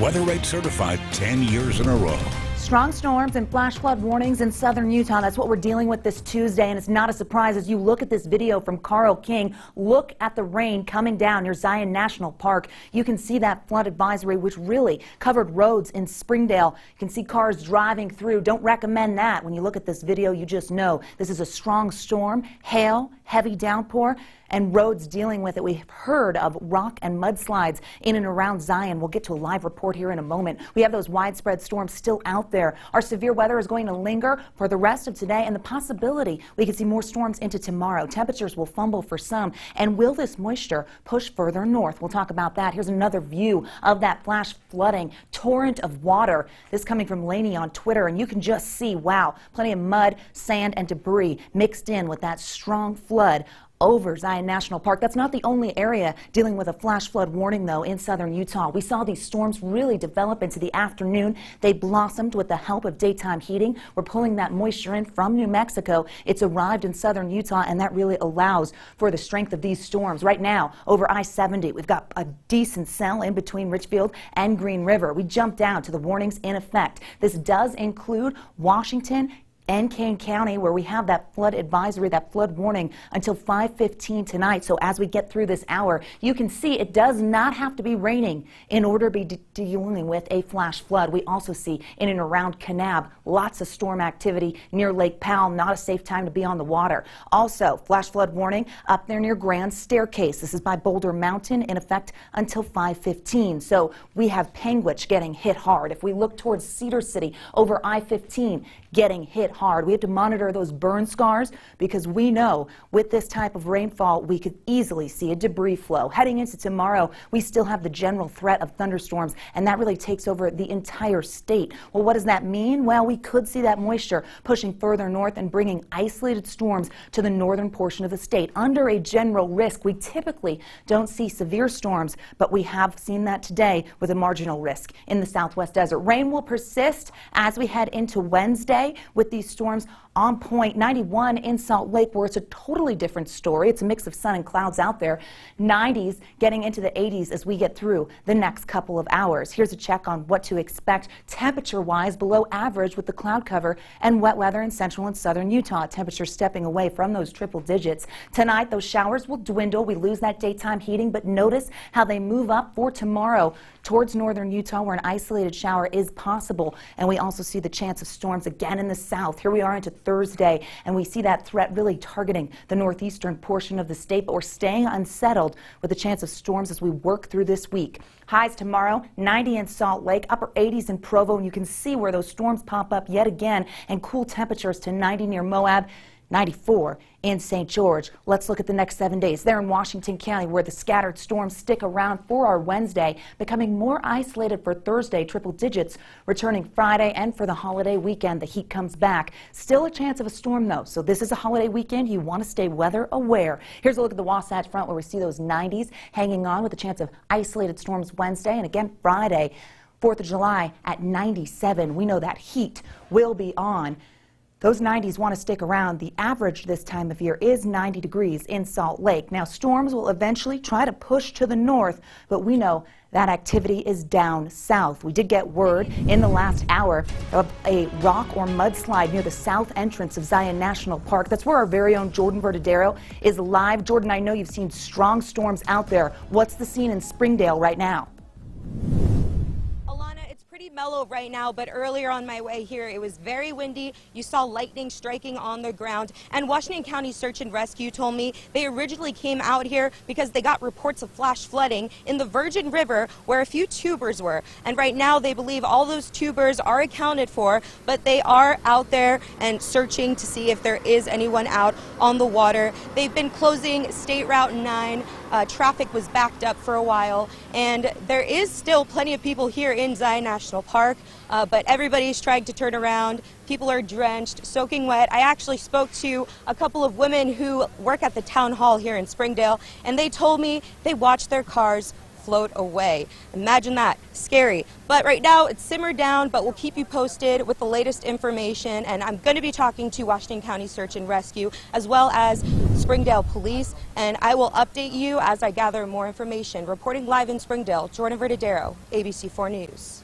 Weather Rate certified 10 years in a row. Strong storms and flash flood warnings in southern Utah. That's what we're dealing with this Tuesday, and it's not a surprise as you look at this video from Carl King. Look at the rain coming down near Zion National Park. You can see that flood advisory, which really covered roads in Springdale. You can see cars driving through. Don't recommend that. When you look at this video, you just know this is a strong storm, hail, heavy downpour, and roads dealing with it. We've heard of rock and mudslides in and around Zion. We'll get to a live report here in a moment. We have those widespread storms still out there. Our severe weather is going to linger for the rest of today, and the possibility we could see more storms into tomorrow. Temperatures will fumble for some, and will this moisture push further north? We'll talk about that. Here's another view of that flash flooding torrent of water. This coming from Laney on Twitter, and you can just see, wow, plenty of mud, sand, and debris mixed in with that strong flood over Zion National Park. That's not the only area dealing with a flash flood warning, though, in southern Utah. We saw these storms really develop into the afternoon. They blossomed with the help of daytime heating. We're pulling that moisture in from New Mexico. It's arrived in southern Utah, and that really allows for the strength of these storms. Right now, over I-70, we've got a decent cell in between Richfield and Green River. We jump down to the warnings in effect. This does include Washington and Kane County, where we have that flood advisory, that flood warning until 5:15 tonight. So as we get through this hour, you can see it does not have to be raining in order to be dealing with a flash flood. We also see in and around Kanab lots of storm activity near Lake Powell. Not a safe time to be on the water. Also, flash flood warning up there near Grand Staircase. This is by Boulder Mountain, in effect until 5:15. So we have Panguitch getting hit hard. If we look towards Cedar City over I-15, getting hit hard. We have to monitor those burn scars because we know with this type of rainfall we could easily see a debris flow. Heading into tomorrow, we still have the general threat of thunderstorms, and that really takes over the entire state. Well, what does that mean? Well, we could see that moisture pushing further north and bringing isolated storms to the northern portion of the state. Under a general risk, we typically don't see severe storms, but we have seen that today with a marginal risk in the southwest desert. Rain will persist as we head into Wednesday, with these storms on point. 91 in Salt Lake, where it's a totally different story. It's a mix of sun and clouds out there. 90s getting into the 80s as we get through the next couple of hours. Here's a check on what to expect temperature-wise below average with the cloud cover and wet weather in central and southern Utah. Temperature stepping away from those triple digits. Tonight, those showers will dwindle. We lose that daytime heating, but notice how they move up for tomorrow towards northern Utah, where an isolated shower is possible. And we also see the chance of storms again in the south. Here we are into Thursday, and we see that threat really targeting the northeastern portion of the state, but we're staying unsettled with the chance of storms as we work through this week. Highs tomorrow, 90 in Salt Lake, upper 80s in Provo, and you can see where those storms pop up yet again, and cool temperatures to 90 near Moab, 94 in St. George. Let's look at the next 7 days. There in Washington County, where the scattered storms stick around for our Wednesday, becoming more isolated for Thursday, triple digits returning Friday, and for the holiday weekend, the heat comes back. Still a chance of a storm, though, so this is a holiday weekend. You want to stay weather aware. Here's a look at the Wasatch Front, where we see those 90s hanging on with a chance of isolated storms Wednesday, and again Friday. 4th of July at 97. We know that heat will be on. Those 90s want to stick around. The average this time of year is 90 degrees in Salt Lake. Now, storms will eventually try to push to the north, but we know that activity is down south. We did get word in the last hour of a rock or mudslide near the south entrance of Zion National Park. That's where our very own Jordan Verdadero is live. Jordan, I know you've seen strong storms out there. What's the scene in Springdale right now? Mellow right now, but earlier on my way here it was very windy. You saw lightning striking on the ground, and Washington County Search and Rescue told me they originally came out here because they got reports of flash flooding in the Virgin River where a few tubers were, and right now they believe all those tubers are accounted for, but they are out there and searching to see if there is anyone out on the water. They've been closing State Route 9. Traffic was backed up for a while, and there is still plenty of people here in Zion National Park, but everybody's trying to turn around. People are drenched, soaking wet. I actually spoke to a couple of women who work at the town hall here in Springdale, and they told me they watch their cars float away. Imagine that. Scary. But right now it's simmered down, but we'll keep you posted with the latest information. And I'm going to be talking to Washington County Search and Rescue as well as Springdale Police. And I will update you as I gather more information. Reporting live in Springdale, Jordan Verdadero, ABC 4 News.